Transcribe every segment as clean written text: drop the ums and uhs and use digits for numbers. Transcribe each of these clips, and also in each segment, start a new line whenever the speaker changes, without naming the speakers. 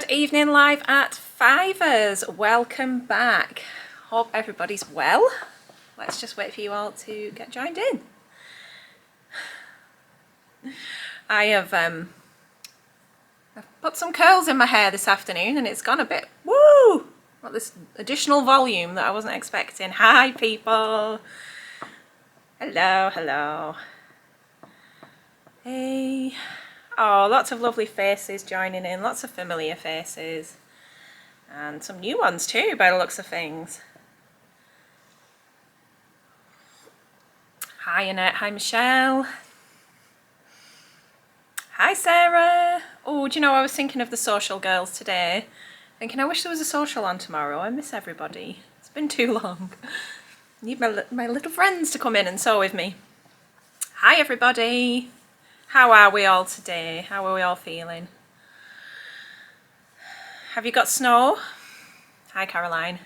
Good evening, live at Fivers. Welcome back. Hope everybody's well. Let's just wait for you all to get joined in. I've put some curls in my hair this afternoon and it's gone a bit, woo! Got this additional volume that I wasn't expecting. Hi, people. Hello, hello. Hey. Oh, lots of lovely faces joining in, lots of familiar faces. And some new ones too, by the looks of things. Hi, Annette. Hi, Michelle. Hi, Sarah. Oh, do you know, I was thinking of the social girls today. Thinking, I wish there was a social on tomorrow. I miss everybody. It's been too long. Need my little friends to come in and sew with me. Hi, everybody. How are we all today? How are we all feeling? Have you got snow? Hi, Caroline.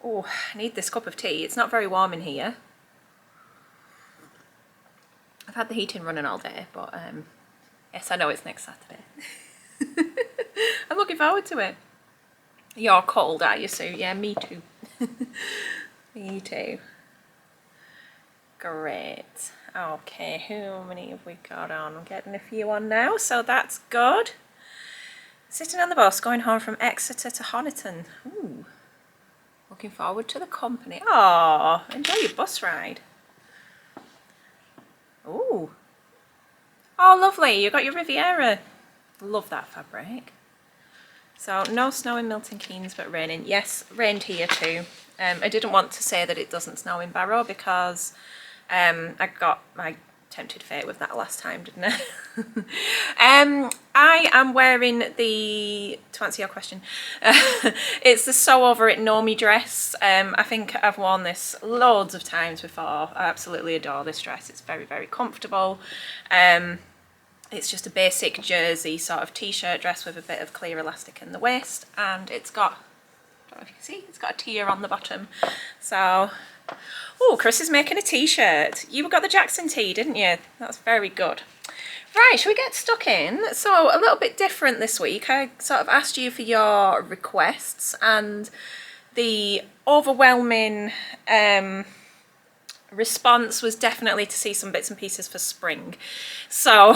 Oh, I need this cup of tea. It's not very warm in here. I've had the heating running all day, but yes, I know it's next Saturday. I'm looking forward to it. You're cold, are you, Sue? Yeah, me too. Me too. Great. Okay, how many have we got on? I'm getting a few on now, so that's good. Sitting on the bus, going home from Exeter to Honiton. Ooh. Looking forward to the company. Oh, enjoy your bus ride. Ooh. Oh, lovely. You got your Riviera. Love that fabric. So, no snow in Milton Keynes, but raining. Yes, rained here too. I didn't want to say that it doesn't snow in Barrow because I got my tempted fate with that last time, didn't I? I am wearing the, to answer your question, it's the Sew Over It Normie dress. I think I've worn this loads of times before. I absolutely adore this dress. It's very, very comfortable. It's just a basic jersey sort of t-shirt dress with a bit of clear elastic in the waist, and it's got, I don't know if you can see, it's got a tier on the bottom. So, oh, Chris is making a t-shirt. You got the Jackson tee, didn't you? That's very good. Right, shall we get stuck in? So, a little bit different this week. I sort of asked you for your requests, and the overwhelming response was definitely to see some bits and pieces for spring. So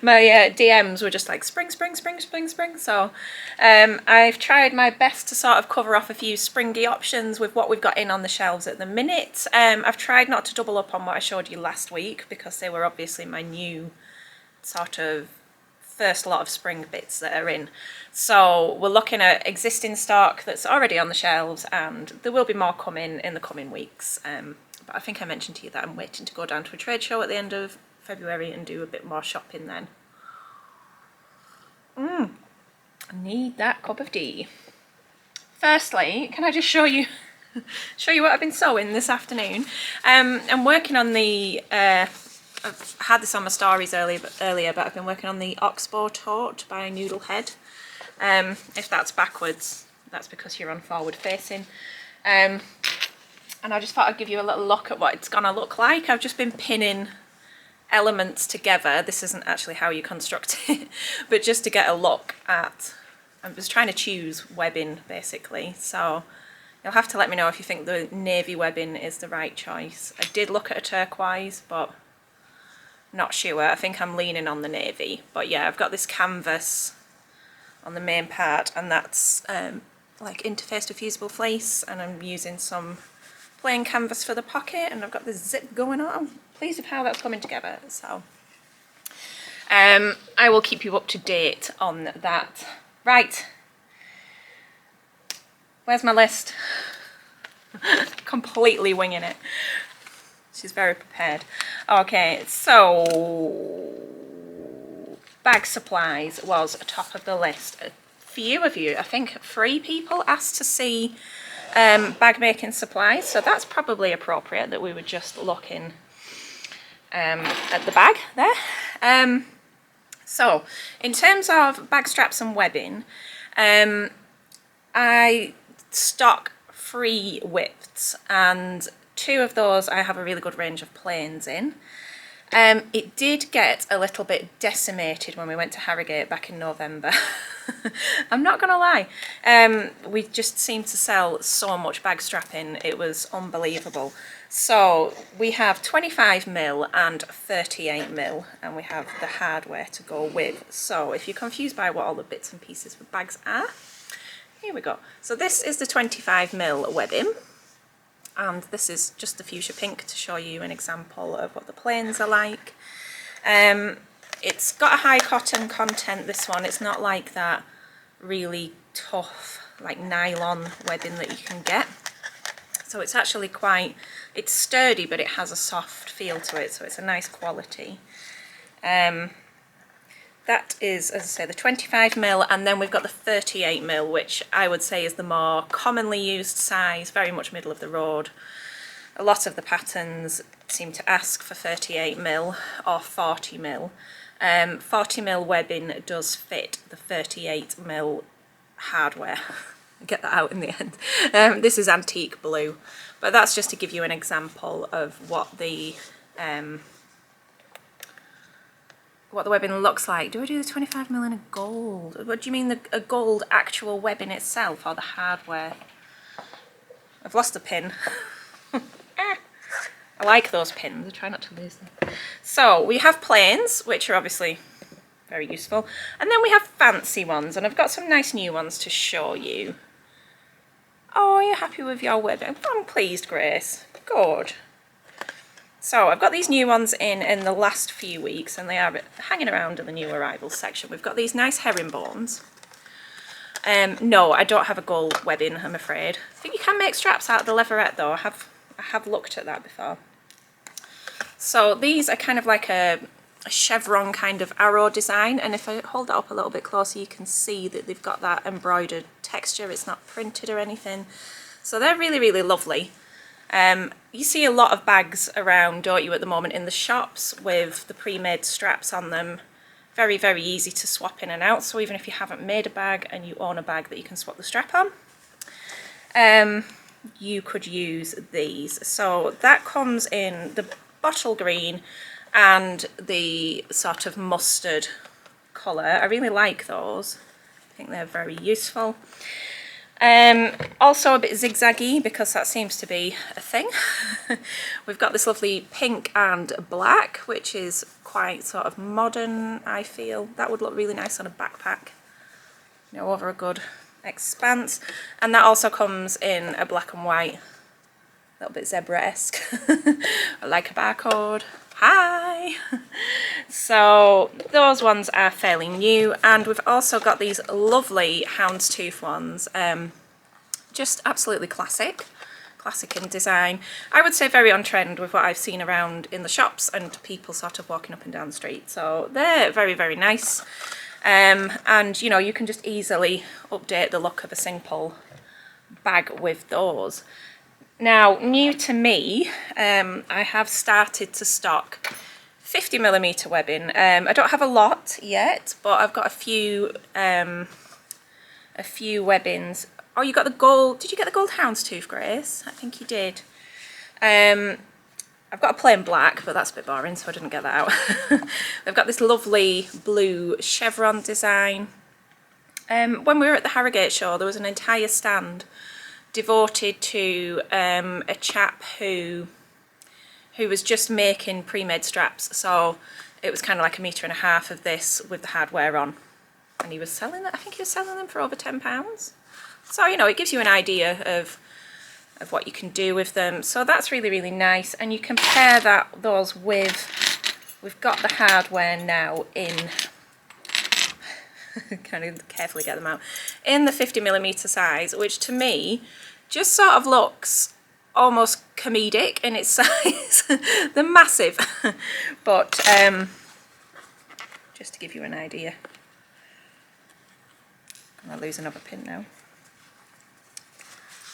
my DMs were just like spring, spring, spring, spring, spring. So I've tried my best to sort of cover off a few springy options with what we've got in on the shelves at the minute. I've tried not to double up on what I showed you last week because they were obviously my new sort of first lot of spring bits that are in. So we're looking at existing stock that's already on the shelves, and there will be more coming in the coming weeks. But I think I mentioned to you that I'm waiting to go down to a trade show at the end of February and do a bit more shopping then. I need that cup of tea. Firstly, can I just show you what I've been sewing this afternoon? I'm working on the, I've had this on my stories earlier, but I've been working on the Oxbow tote by Noodlehead. If that's backwards, that's because you're on forward facing. And I just thought I'd give you a little look at what it's gonna look like. I've just been pinning elements together. This isn't actually how you construct it, but just to get a look at, I'm just trying to choose webbing basically. So you'll have to let me know if you think the navy webbing is the right choice. I did look at a turquoise, but not sure. I think I'm leaning on the navy. But yeah, I've got this canvas on the main part, and that's like interfaced with fusible fleece, and I'm using some plain canvas for the pocket, and I've got this zip going on. I'm pleased with how that's coming together. So I will keep you up to date on that. Right, where's my list? Completely winging it. She's very prepared. Okay, so bag supplies was top of the list. A few of you, I think 3 people asked to see bag making supplies, so that's probably appropriate that we were just looking at the bag there. So in terms of bag straps and webbing, I stock 3 widths, and 2 of those I have a really good range of planes in. It did get a little bit decimated when we went to Harrogate back in November. I'm not gonna lie. We just seemed to sell so much bag strapping, it was unbelievable. So we have 25mm and 38mm, and we have the hardware to go with. So if you're confused by what all the bits and pieces for bags are, here we go. So this is the 25mm webbing, and this is just the fuchsia pink to show you an example of what the plains are like. It's got a high cotton content, this one. It's not like that really tough, like nylon webbing that you can get. So it's actually quite, it's sturdy, but it has a soft feel to it, so it's a nice quality. That is, as I say, the 25mm, and then we've got the 38mm, which I would say is the more commonly used size, very much middle of the road. A lot of the patterns seem to ask for 38mm or 40mm. 40mm webbing does fit the 38mm hardware. Get that out in the end. This is antique blue, but that's just to give you an example of what the webbing looks like. Do I do the 25mm in a gold? What do you mean, a gold actual webbing itself or the hardware? I've lost a pin. I like those pins, I try not to lose them. So we have plains, which are obviously very useful, and then we have fancy ones, and I've got some nice new ones to show you. Oh, you're happy with your webbing? I'm pleased, Grace. Good. So I've got these new ones in the last few weeks, and they are hanging around in the new arrivals section. We've got these nice herringbones. No, I don't have a gold webbing, I'm afraid. I think you can make straps out of the leatherette though. I have looked at that before. So these are kind of like a chevron kind of arrow design, and if I hold it up a little bit closer you can see that they've got that embroidered texture. It's not printed or anything. So they're really, really lovely. You see a lot of bags around, don't you, at the moment in the shops with the pre-made straps on them. Very, very easy to swap in and out. So even if you haven't made a bag and you own a bag that you can swap the strap on, you could use these. So that comes in the bottle green and the sort of mustard colour. I really like those. I think they're very useful. Also a bit zigzaggy because that seems to be a thing. We've got this lovely pink and black, which is quite sort of modern, I feel. That would look really nice on a backpack, you know, over a good expanse. And that also comes in a black and white, a little bit zebra-esque, like a barcode. Hi! So those ones are fairly new, and we've also got these lovely houndstooth ones, just absolutely classic in design. I would say very on trend with what I've seen around in the shops and people sort of walking up and down the street. So they're very, very nice, and you know, you can just easily update the look of a simple bag with those. Now, new to me, I have started to stock 50mm webbing. I don't have a lot yet, but I've got a few webbings. Oh, you got the gold. Did you get the gold houndstooth, Grace? I think you did. I've got a plain black, but that's a bit boring, so I didn't get that out. I've got this lovely blue chevron design. When we were at the Harrogate show, there was an entire stand devoted to a chap who was just making pre-made straps. So it was kind of like 1.5 meters of this with the hardware on, and he was selling that. I think he was selling them for over £10. So, you know, it gives you an idea of what you can do with them. So that's really, really nice, and you can pair those with, we've got the hardware now in, kind of carefully get them out, in the 50mm size, which to me just sort of looks almost comedic in its size. They're massive, but just to give you an idea. I'm going to lose another pin now.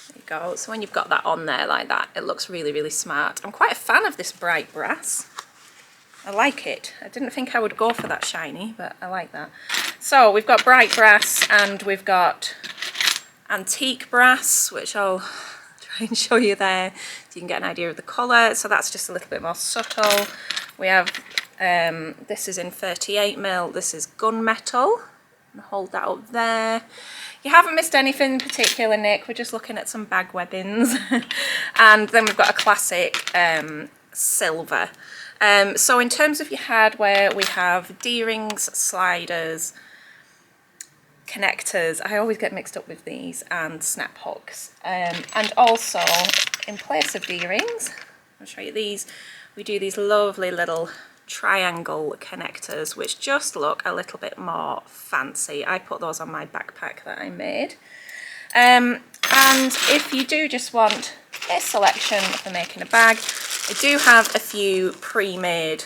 There you go. So when you've got that on there like that, it looks really, really smart. I'm quite a fan of this bright brass. I like it. I didn't think I would go for that shiny, but I like that. So we've got bright brass and we've got antique brass, which I'll try try and show you there so you can get an idea of the colour. So that's just a little bit more subtle. We have, this is in 38mm, this is gunmetal. And hold that up there. You haven't missed anything in particular, Nick. We're just looking at some bag webbings. And then we've got a classic silver. So in terms of your hardware, we have D-rings, sliders, connectors. I always get mixed up with these, and snap hooks. And also, in place of D-rings, I'll show you these, we do these lovely little triangle connectors, which just look a little bit more fancy. I put those on my backpack that I made. And if you do just want a selection for making a bag, I do have a few pre-made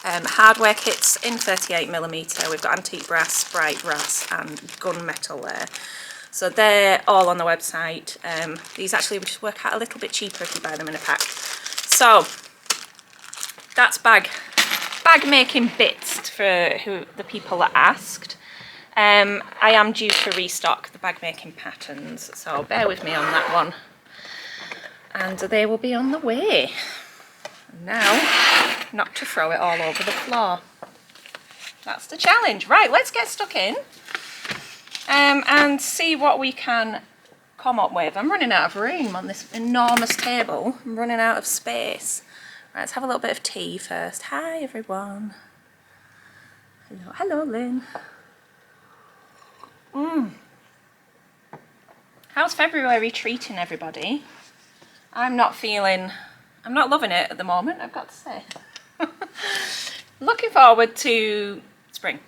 hardware kits in 38mm. We've got antique brass, bright brass and gunmetal there. So they're all on the website. These actually would just work out a little bit cheaper if you buy them in a pack. So that's bag making bits for the people that asked. I am due to restock the bag making patterns, so bear with me on that one. And they will be on the way. Now, not to throw it all over the floor. That's the challenge. Right, let's get stuck in and see what we can come up with. I'm running out of room on this enormous table. I'm running out of space. Right, let's have a little bit of tea first. Hi everyone. Hello Lynn. How's February treating everybody? I'm not loving it at the moment, I've got to say. Looking forward to spring.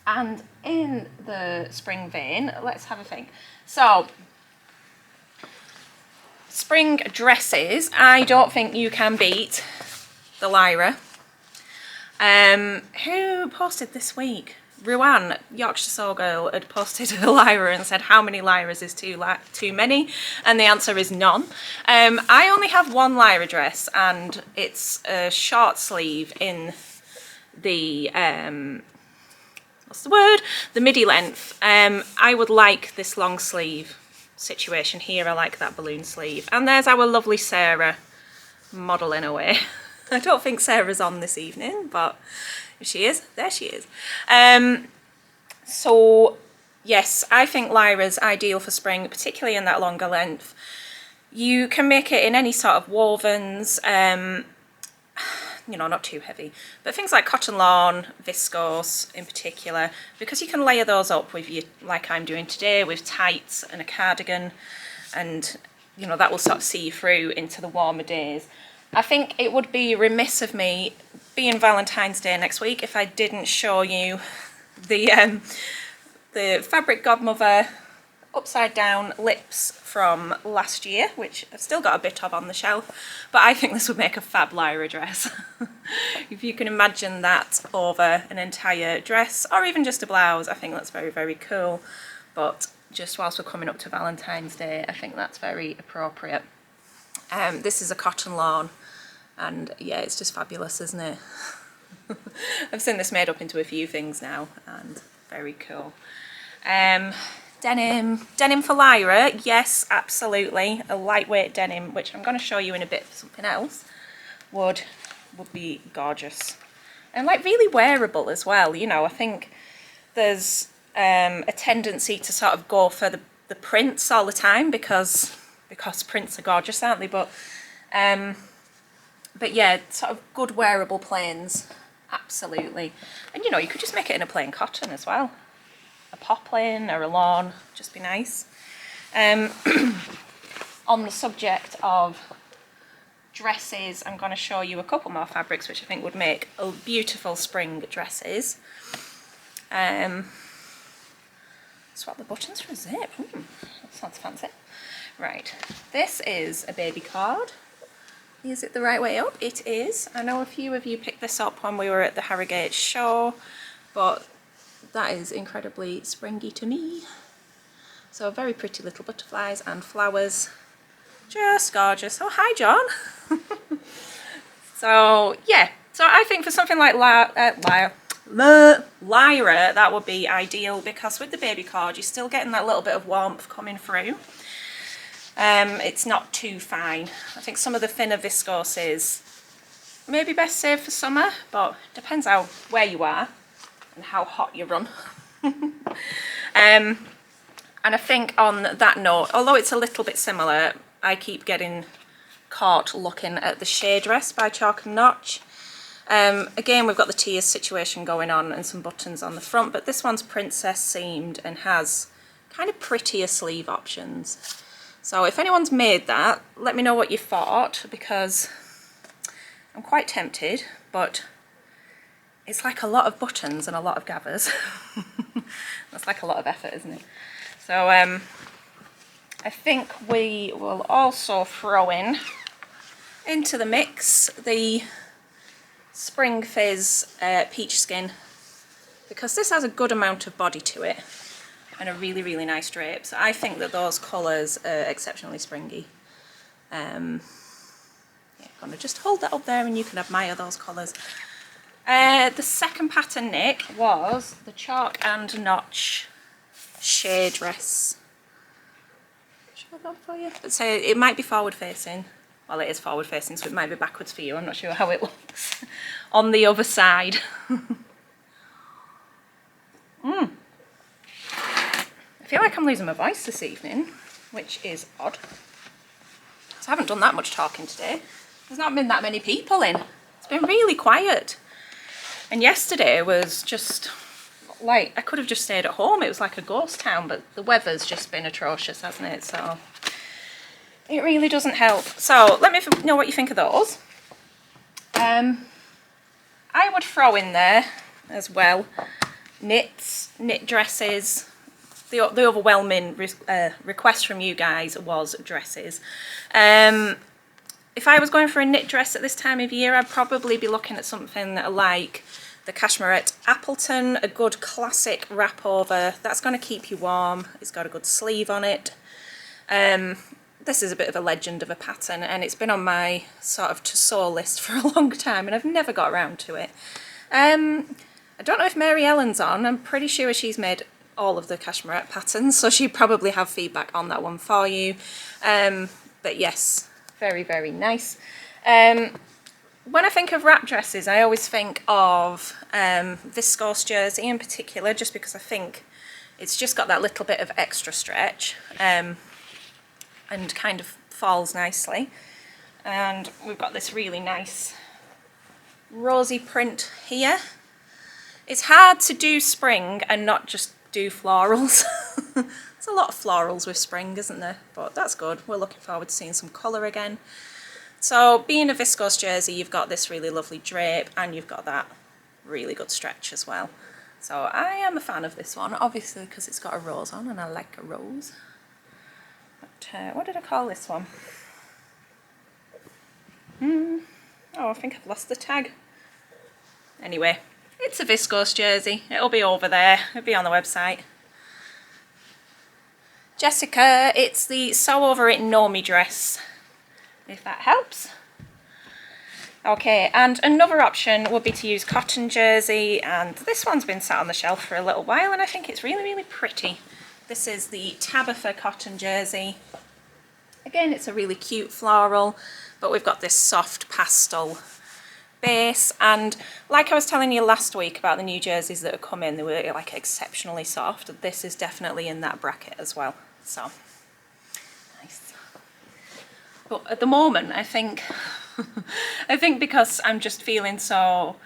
And in the spring vein, let's have a think. So, spring dresses, I don't think you can beat the Lyra. Who posted this week? Ruan, Yorkshire Soul Girl, had posted a Lyra and said how many Lyras is too many, and the answer is none. I only have one Lyra dress, and it's a short sleeve in the what's the word? The midi length. I would like this long sleeve situation here. I like that balloon sleeve. And there's our lovely Sarah modelling away. I don't think Sarah's on this evening, but if she is, there she is. So yes, I think Lyra's ideal for spring, particularly in that longer length. You can make it in any sort of wovens, you know, not too heavy, but things like cotton lawn, viscose in particular, because you can layer those up with you, like I'm doing today, with tights and a cardigan, and you know, that will sort of see you through into the warmer days. I think it would be remiss of me, being Valentine's Day next week, if I didn't show you the Fabric Godmother upside down lips from last year, which I've still got a bit of on the shelf, but I think this would make a fab Lyra dress. If you can imagine that over an entire dress, or even just a blouse, I think that's very, very cool. But just whilst we're coming up to Valentine's Day, I think that's very appropriate. This is a cotton lawn, and yeah, it's just fabulous, isn't it? I've seen this made up into a few things now, and very cool. Denim for Lyra, yes, absolutely. A lightweight denim, which I'm going to show you in a bit for something else, would be gorgeous. And like really wearable as well, you know. I think there's a tendency to sort of go for the prints all the time because prints are gorgeous, aren't they? But yeah, sort of good wearable plains, absolutely. And you know, you could just make it in a plain cotton as well. A poplin or a lawn, just be nice. On the subject of dresses, I'm going to show you a couple more fabrics which I think would make beautiful spring dresses. Swap the buttons for a zip. That sounds fancy. Right, this is a baby cord. Is it the right way up? It is. I know a few of you picked this up when we were at the Harrogate show, but that is incredibly springy to me. So very pretty little butterflies and flowers. Just gorgeous. Oh, hi, John. So, yeah. So I think for something like Lyra, that would be ideal, because with the baby cord, you're still getting that little bit of warmth coming through. It's not too fine. I think some of the thinner viscoses maybe best saved for summer, but depends where you are and how hot you run. And I think on that note, although it's a little bit similar, I keep getting caught looking at the Shade Dress by Chalk and Notch. Again, we've got the tiers situation going on and some buttons on the front, but this one's princess seamed and has kind of prettier sleeve options. So if anyone's made that, let me know what you thought, because I'm quite tempted, but it's like a lot of buttons and a lot of gathers. That's like a lot of effort, isn't it? So I think we will also throw into the mix the Spring Fizz Peach Skin, because this has a good amount of body to it and a really, really nice drape. So I think that those colours are exceptionally springy. Yeah, I'm going to just hold that up there and you can admire those colours. The second pattern, Nick, was the Chalk and Notch Shade Dress. Should I go for you? So it might be forward facing. Well, it is forward facing, so it might be backwards for you. I'm not sure how it looks on the other side. I feel like I'm losing my voice this evening, which is odd. So I haven't done that much talking today. There's not been that many people in. It's been really quiet. And yesterday was just like, I could have just stayed at home. It was like a ghost town, but the weather's just been atrocious, hasn't it? So it really doesn't help. So let me know what you think of those. I would throw in there as well knit dresses. The overwhelming request from you guys was dresses. If I was going for a knit dress at this time of year, I'd probably be looking at something like the Cashmerette Appleton, a good classic wrap over. That's going to keep you warm. It's got a good sleeve on it. This is a bit of a legend of a pattern, and it's been on my sort of to sew list for a long time, and I've never got around to it. I don't know if Mary Ellen's on. I'm pretty sure she's made all of the Cashmerette patterns, so she'd probably have feedback on that one for you. But yes, very, very nice. When I think of wrap dresses, I always think of viscose jersey in particular, just because I think it's just got that little bit of extra stretch and kind of falls nicely. And we've got this really nice rosy print here. It's hard to do spring and not just do florals. There's a lot of florals with spring, isn't there? But that's good. We're looking forward to seeing some colour again. So being a viscose jersey, you've got this really lovely drape and you've got that really good stretch as well. So I am a fan of this one, obviously because it's got a rose on and I like a rose. But what did I call this one? Oh, I think I've lost the tag. Anyway, it's a viscose jersey. It'll be over there. It'll be on the website. Jessica, it's the Sew Over It Normie dress, if that helps. Okay, and another option would be to use cotton jersey, and this one's been sat on the shelf for a little while and I think it's really, really pretty. This is the Tabitha cotton jersey. Again, it's a really cute floral, but we've got this soft pastel base, and like I was telling you last week about the new jerseys that have come in, they were like exceptionally soft. This is definitely in that bracket as well, so nice. But at the moment, I think I think because I'm just feeling so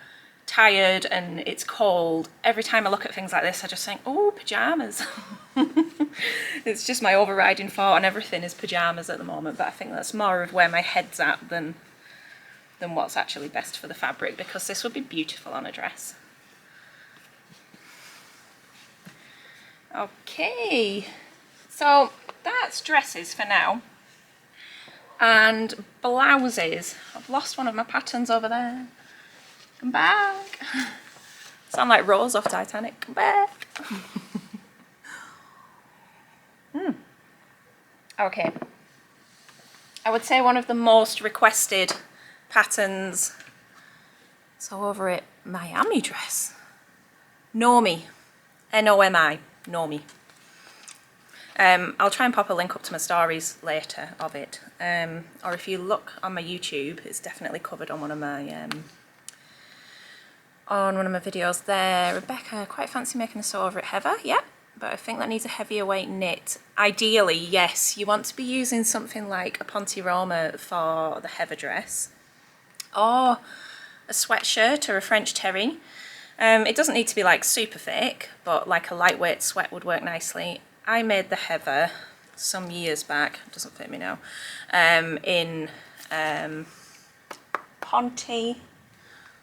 tired and it's cold, every time I look at things like this I just think, oh, pyjamas. It's just my overriding thought on everything is pyjamas at the moment, but I think that's more of where my head's at than what's actually best for the fabric, because this would be beautiful on a dress. Okay, so that's dresses for now. And blouses. I've lost one of my patterns over there. Come back. Sound like Rose off Titanic. Come back. Okay. I would say one of the most requested patterns. So over it, Miami dress. Normie. N-O-M-I. Normie. I'll try and pop a link up to my stories later of it. Or if you look on my YouTube, it's definitely covered on one of my videos there. Rebecca, quite fancy making a sew over it, Heather. Yeah, but I think that needs a heavier weight knit. Ideally, yes, you want to be using something like a Ponte Roma for the Heather dress, or a sweatshirt or a French terry. It doesn't need to be like super thick, but like a lightweight sweat would work nicely. I made the Heather some years back, it doesn't fit me now, in Ponte.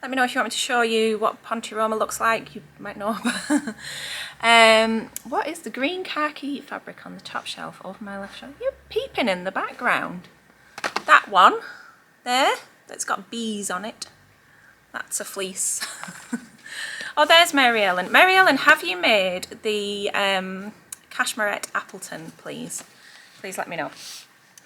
Let me know if you want me to show you what Ponte Roma looks like, you might know. What is the green khaki fabric on the top shelf over my left shoulder? You're peeping in the background. That one there, that's got bees on it. That's a fleece. Oh, there's Mary Ellen. Mary Ellen, have you made the Cashmerette Appleton, please? Please let me know.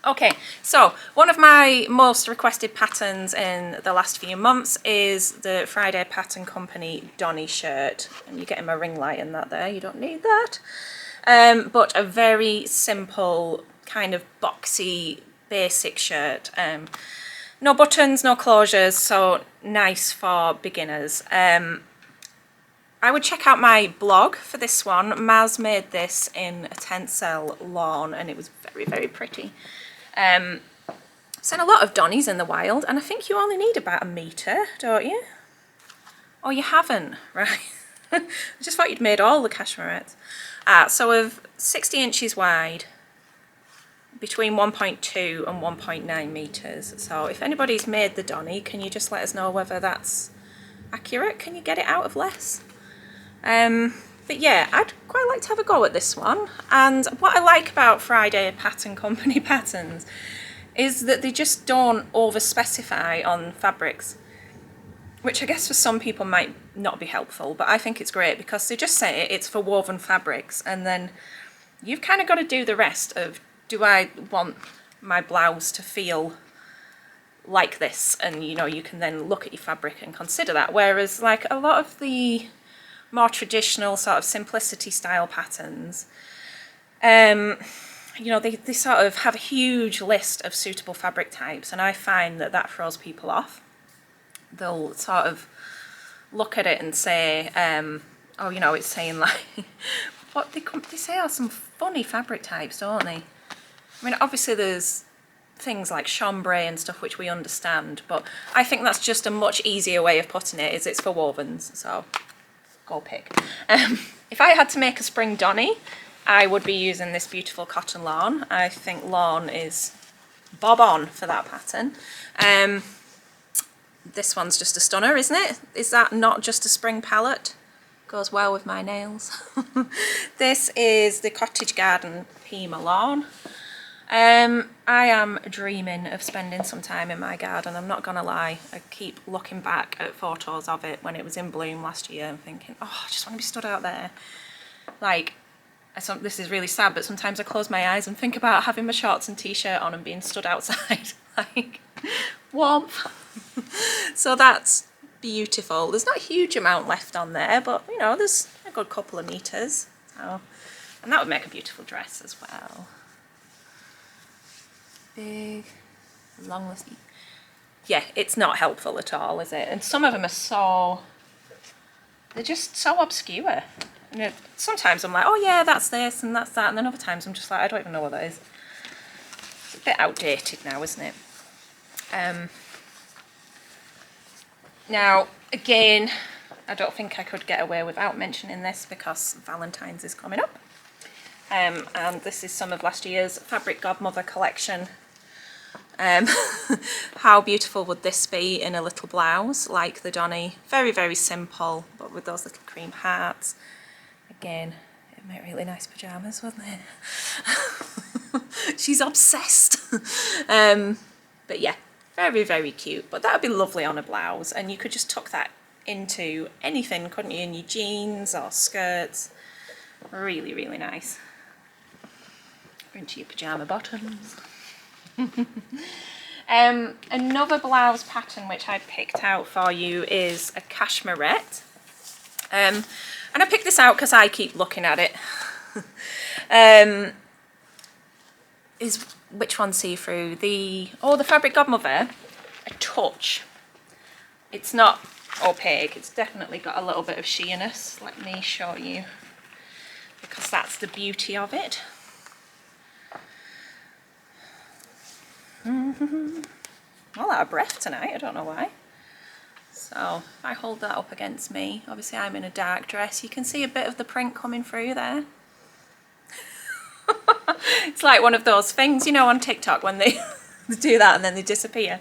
Okay, so one of my most requested patterns in the last few months is the Friday Pattern Company Donnie shirt. And you're getting my ring light in that there, you don't need that. But a very simple, kind of boxy, basic shirt. No buttons, no closures, so nice for beginners. I would check out my blog for this one. Maz made this in a tencel lawn and it was very, very pretty. Seen a lot of Donnies in the wild, and I think you only need about 1 metre, don't you? Oh, you haven't, right? I just thought you'd made all the cashmerettes. So of 60 inches wide, between 1.2 and 1.9 metres. So if anybody's made the Donnie, can you just let us know whether that's accurate? Can you get it out of less? But yeah, I'd quite like to have a go at this one. And what I like about Friday Pattern Company patterns is that they just don't over specify on fabrics, which I guess for some people might not be helpful, but I think it's great because they just say it's for woven fabrics, and then you've kind of got to do the rest of, do I want my blouse to feel like this? And you know, you can then look at your fabric and consider that. Whereas like a lot of the more traditional sort of simplicity style patterns, you know, they sort of have a huge list of suitable fabric types, and I find that that throws people off. They'll sort of look at it and say, oh, you know, it's saying like, what they say are some funny fabric types, don't they? I mean, obviously there's things like chambray and stuff which we understand, but I think that's just a much easier way of putting it, is it's for wovens, so go pick. If I had to make a spring Donnie, I would be using this beautiful cotton lawn. I think lawn is bob on for that pattern. This one's just a stunner, isn't it? Is that not just a spring palette? Goes well with my nails. This is the Cottage Garden Pima lawn. I am dreaming of spending some time in my garden, I'm not gonna lie. I keep looking back at photos of it when it was in bloom last year and thinking, oh, I just want to be stood out there. Like, this is really sad, but sometimes I close my eyes and think about having my shorts and t-shirt on and being stood outside. Like, warmth. So that's beautiful. There's not a huge amount left on there, but you know, there's a good couple of meters. So, and that would make a beautiful dress as well. Big, long list. Yeah, it's not helpful at all, is it? And some of them are so, they're just so obscure. You know, sometimes I'm like, oh yeah, that's this and that's that, and then other times I'm just like, I don't even know what that is. It's a bit outdated now, isn't it? Now, again, I don't think I could get away without mentioning this because Valentine's is coming up. And this is some of last year's Fabric Godmother collection. How beautiful would this be in a little blouse like the Donnie? Very, very simple, but with those little cream hearts. Again, it'd make really nice pyjamas, wouldn't it? She's obsessed. But yeah, very, very cute. But that would be lovely on a blouse, and you could just tuck that into anything, couldn't you? In your jeans or skirts. Really, really nice. Or into your pyjama bottoms. Another blouse pattern which I picked out for you is a cashmerette. And I picked this out because I keep looking at it. is, which one see-through? The Fabric Godmother, a touch. It's not opaque, it's definitely got a little bit of sheerness. Let me show you, because that's the beauty of it. I'm all out of breath tonight, I don't know why. So if I hold that up against me, obviously I'm in a dark dress, you can see a bit of the print coming through there. It's like one of those things, you know, on TikTok when they do that and then they disappear.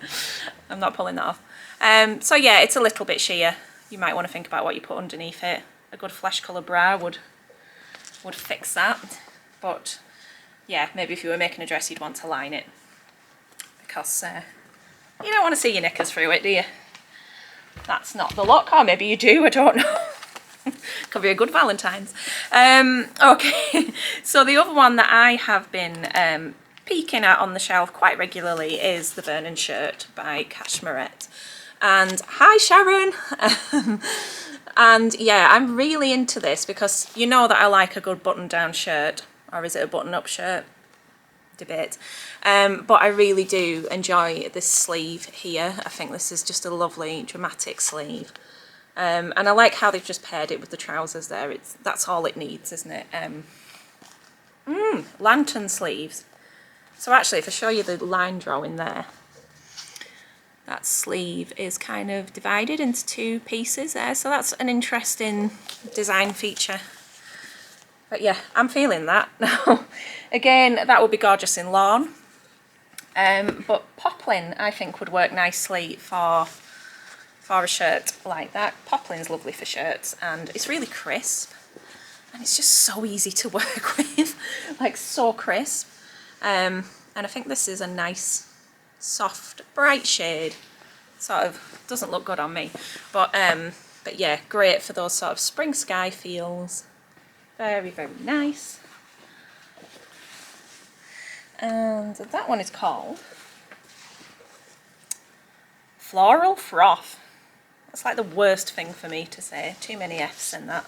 I'm not pulling that off. So yeah, it's a little bit sheer. You might want to think about what you put underneath it. A good flesh colour bra would fix that. But yeah, maybe if you were making a dress you'd want to line it, because you don't want to see your knickers through it, do you? That's not the look, or maybe you do, I don't know. Could be a good Valentine's. Okay, so the other one that I have been peeking at on the shelf quite regularly is the Vernon shirt by Cashmerette. And hi Sharon! And yeah, I'm really into this because you know that I like a good button-down shirt, or is it a button-up shirt? Debate. But I really do enjoy this sleeve here. I think this is just a lovely dramatic sleeve. And I like how they've just paired it with the trousers there. That's all it needs, isn't it? Lantern sleeves. So actually, if I show you the line drawing there, that sleeve is kind of divided into two pieces there. So that's an interesting design feature. But yeah, I'm feeling that now. Again, that would be gorgeous in lawn. But poplin, I think, would work nicely for a shirt like that. Poplin's lovely for shirts, and it's really crisp, and it's just so easy to work with, like so crisp. And I think this is a nice, soft, bright shade. Sort of doesn't look good on me, but yeah, great for those sort of spring sky feels. Very, very nice. And that one is called Floral Froth. That's like the worst thing for me to say. Too many F's in that.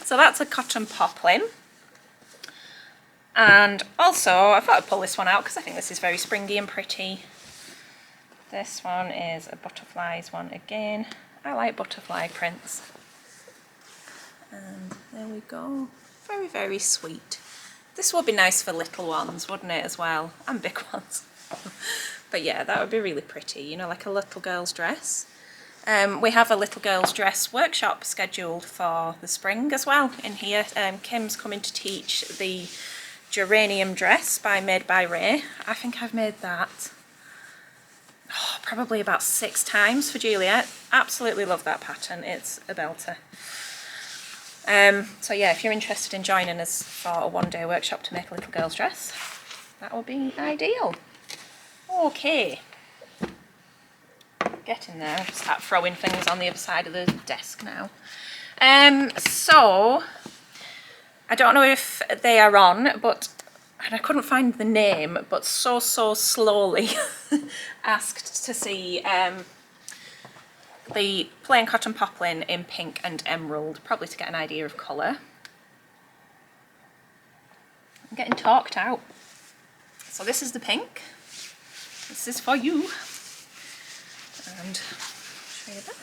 So that's a cotton poplin. And also, I thought I'd pull this one out because I think this is very springy and pretty. This one is a butterflies one again. I like butterfly prints. And there we go. Very, very sweet. This would be nice for little ones, wouldn't it, as well? And big ones. But yeah, that would be really pretty, you know, like a little girl's dress. We have a little girl's dress workshop scheduled for the spring as well in here. Kim's coming to teach the geranium dress Made by Ray. I think I've made that probably about 6 times for Juliet. Absolutely love that pattern. It's a belter. So yeah, if you're interested in joining us for a one-day workshop to make a little girl's dress, that would be ideal. Okay, getting there. I'll start throwing things on the other side of the desk now. So I don't know if they are on, but and I couldn't find the name, but So Slowly asked to see the plain cotton poplin in pink and emerald, probably to get an idea of colour. I'm getting talked out. So this is the pink. This is for you. And show you that.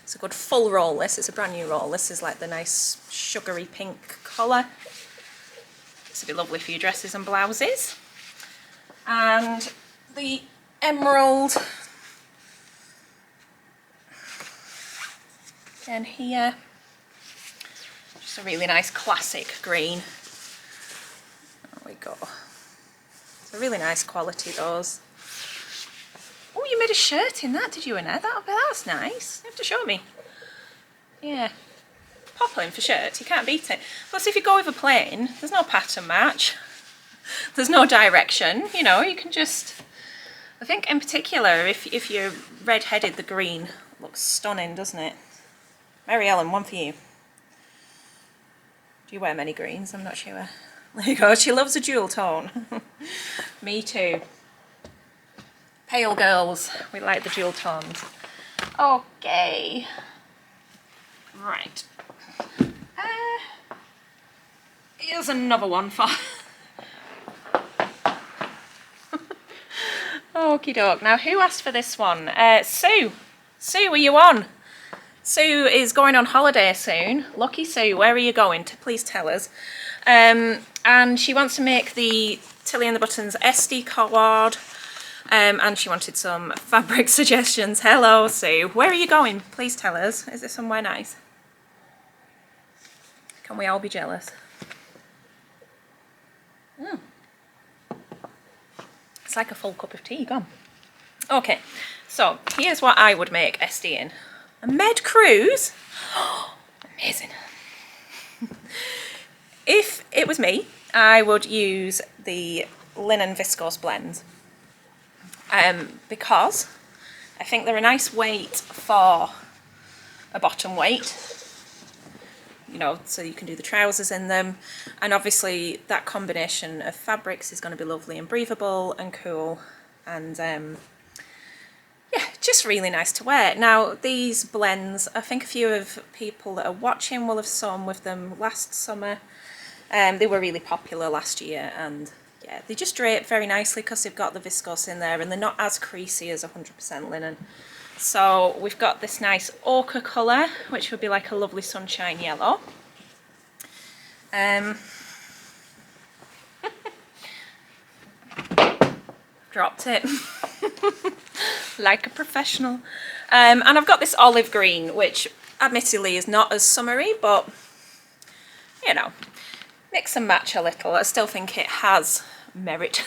It's a good full roll, this. It's a brand new roll. This is like the nice sugary pink colour. This would be lovely for your dresses and blouses. And the emerald, again here, just a really nice classic green. There we go. It's a really nice quality, those. Oh, you made a shirt in that, did you, Annette? That's nice. You have to show me. Yeah. Poplin for shirts, you can't beat it. Plus, if you go with a plain, there's no pattern match. There's no direction, you know, you can just... I think in particular, if you're red-headed, the green looks stunning, doesn't it? Mary Ellen, one for you. Do you wear many greens? I'm not sure. There you go, she loves a jewel tone. Me too. Pale girls, we like the jewel tones. Okay. Right. Here's another one for Okie doke. Now, who asked for this one? Sue. Sue, are you on? Sue is going on holiday soon. Lucky Sue, where are you going? Please tell us. And she wants to make the Tilly and the Buttons SD card. And she wanted some fabric suggestions. Hello, Sue. Where are you going? Please tell us. Is it somewhere nice? Can we all be jealous? It's like a full cup of tea, gone. Okay, so here's what I would make SD in. A med cruise? Oh, amazing. If it was me, I would use the linen viscose blends. Because I think they're a nice weight for a bottom weight, you know, so you can do the trousers in them, and obviously that combination of fabrics is going to be lovely and breathable and cool, and yeah, just really nice to wear. Now these blends, I think a few of people that are watching will have sewn with them last summer. They were really popular last year, and yeah, they just drape very nicely because they've got the viscose in there, and they're not as creasy as 100% linen. So we've got this nice ochre colour, which would be like a lovely sunshine yellow. Dropped it like a professional. And I've got this olive green, which admittedly is not as summery, but you know, mix and match a little. I still think it has merit.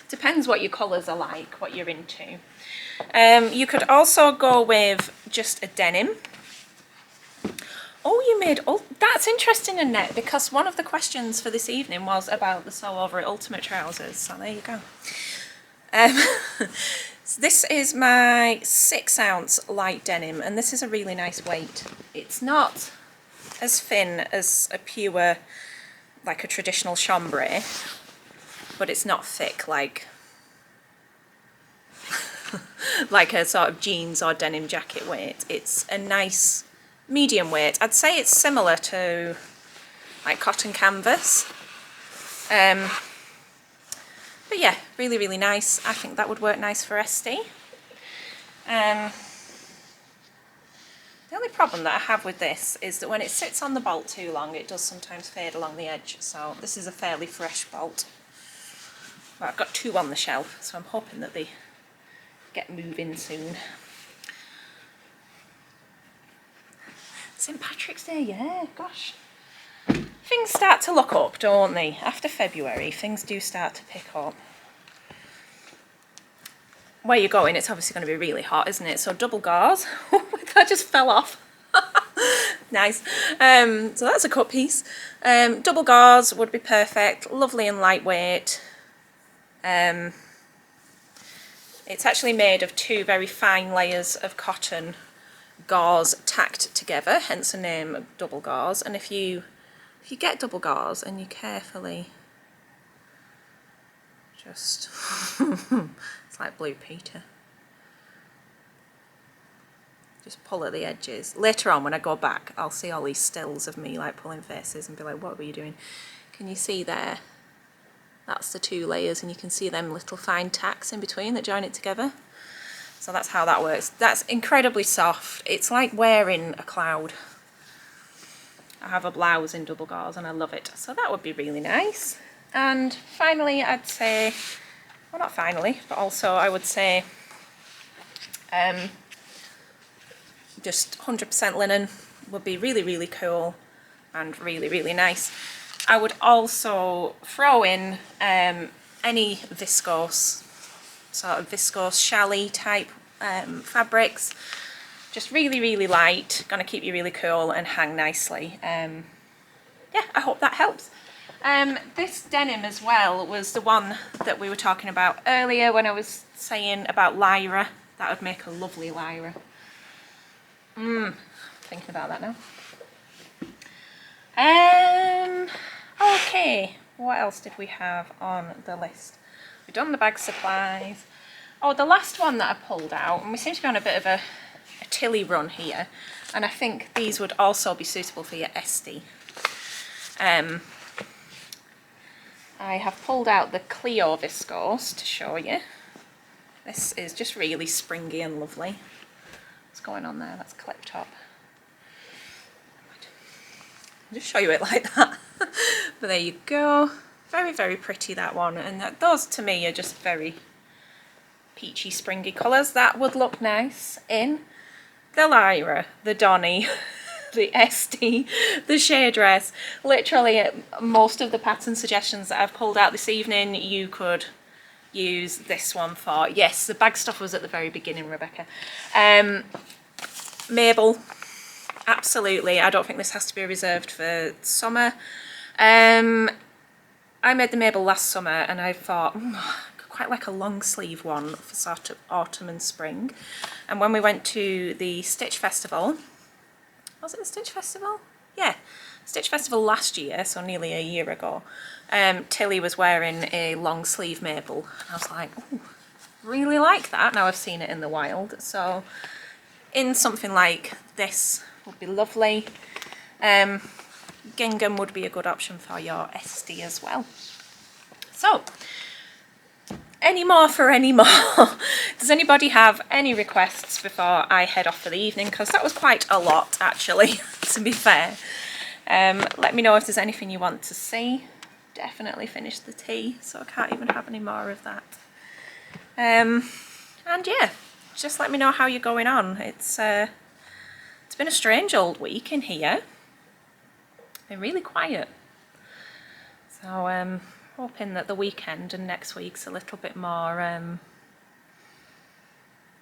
Depends what your colours are like, what you're into. You could also go with just a denim. Oh, you made, oh, that's interesting, Annette, because one of the questions for this evening was about the sew over at Ultimate Trousers, so there you go. So this is my 6-ounce light denim, and this is a really nice weight. It's not as thin as a pure, like a traditional chambray, but it's not thick like like a sort of jeans or denim jacket weight. It's a nice medium weight. I'd say it's similar to like cotton canvas. But yeah, really, really nice. I think that would work nice for SD. The only problem that I have with this is that when it sits on the bolt too long, it does sometimes fade along the edge. So this is a fairly fresh bolt. Well, I've got 2 on the shelf, so I'm hoping that they get moving soon. St. Patrick's Day, yeah, gosh. Things start to look up, don't they? After February, things do start to pick up. Where you're going, it's obviously going to be really hot, isn't it? So double gauze. That just fell off. Nice. So that's a cut piece. Double gauze would be perfect. Lovely and lightweight. It's actually made of 2 very fine layers of cotton gauze tacked together, hence the name double gauze. And if you get double gauze and you carefully just it's like Blue Peter, just pull at the edges. Later on when I go back, I'll see all these stills of me like pulling faces and be like, what were you doing? Can you see there? That's the 2 layers, and you can see them little fine tacks in between that join it together. So that's how that works. That's incredibly soft. It's like wearing a cloud. I have a blouse in double gauze and I love it. So that would be really nice. And finally, I'd say, well, not finally, but also I would say just 100% linen would be really, really cool and really, really nice. I would also throw in any viscose, sort of viscose challis type fabrics. Just really, really light, gonna keep you really cool and hang nicely. Yeah, I hope that helps. This denim as well was the one that we were talking about earlier when I was saying about Lyra. That would make a lovely Lyra. Thinking about that now. Okay, what else did we have on the list? We've done the bag supplies. Oh, the last one that I pulled out, and we seem to be on a bit of a Tilly run here, and I think these would also be suitable for your SD. I have pulled out the Cleo viscose to show you. This is just really springy and lovely. What's going on there? That's clip top. I'll just show you it like that. But there you go. Very, very pretty, that one. And those to me are just very peachy, springy colours. That would look nice in the Lyra, the Donnie, the SD, the Shea Dress. Literally, most of the pattern suggestions that I've pulled out this evening, you could use this one for. Yes, the bag stuff was at the very beginning, Rebecca. Mabel, absolutely. I don't think this has to be reserved for summer. I made the Mabel last summer and I thought, quite like a long sleeve one for sort of autumn and spring. And when we went to the Stitch Festival, was it the Stitch Festival? Yeah, Stitch Festival last year, so nearly a year ago, Tilly was wearing a long sleeve Mabel. And I was like, oh, really like that. Now I've seen it in the wild. So in something like this would be lovely. Gingham would be a good option for your SD as well. So, any more for any more? Does anybody have any requests before I head off for the evening? Because that was quite a lot, actually, to be fair. Let me know if there's anything you want to see. Definitely finished the tea, so I can't even have any more of that. And yeah, just let me know how you're going on. It's been a strange old week in here. Been really quiet. So hoping that the weekend and next week's a little bit more,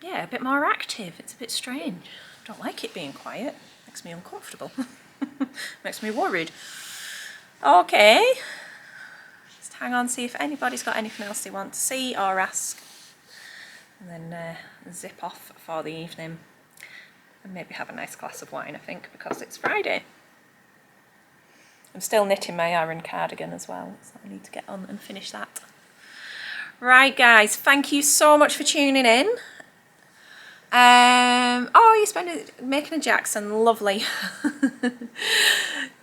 yeah, a bit more active. It's a bit strange. Don't like it being quiet. Makes me uncomfortable. Makes me worried. Okay. Just hang on, see if anybody's got anything else they want to see or ask. And then zip off for the evening. And maybe have a nice glass of wine, I think, because it's Friday. I'm still knitting my Aran cardigan as well, so I need to get on and finish that. Right, guys, thank you so much for tuning in. Oh, you spent making a Jackson, lovely.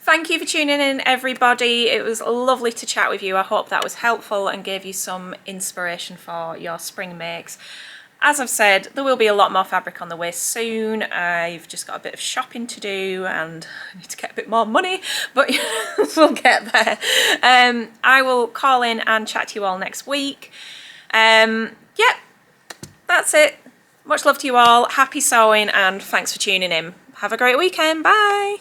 Thank you for tuning in, everybody. It was lovely to chat with you. I hope that was helpful and gave you some inspiration for your spring makes. As I've said, there will be a lot more fabric on the way soon. I've just got a bit of shopping to do and I need to get a bit more money, but we'll get there. I will call in and chat to you all next week. Yep, that's it. Much love to you all. Happy sewing and thanks for tuning in. Have a great weekend. Bye.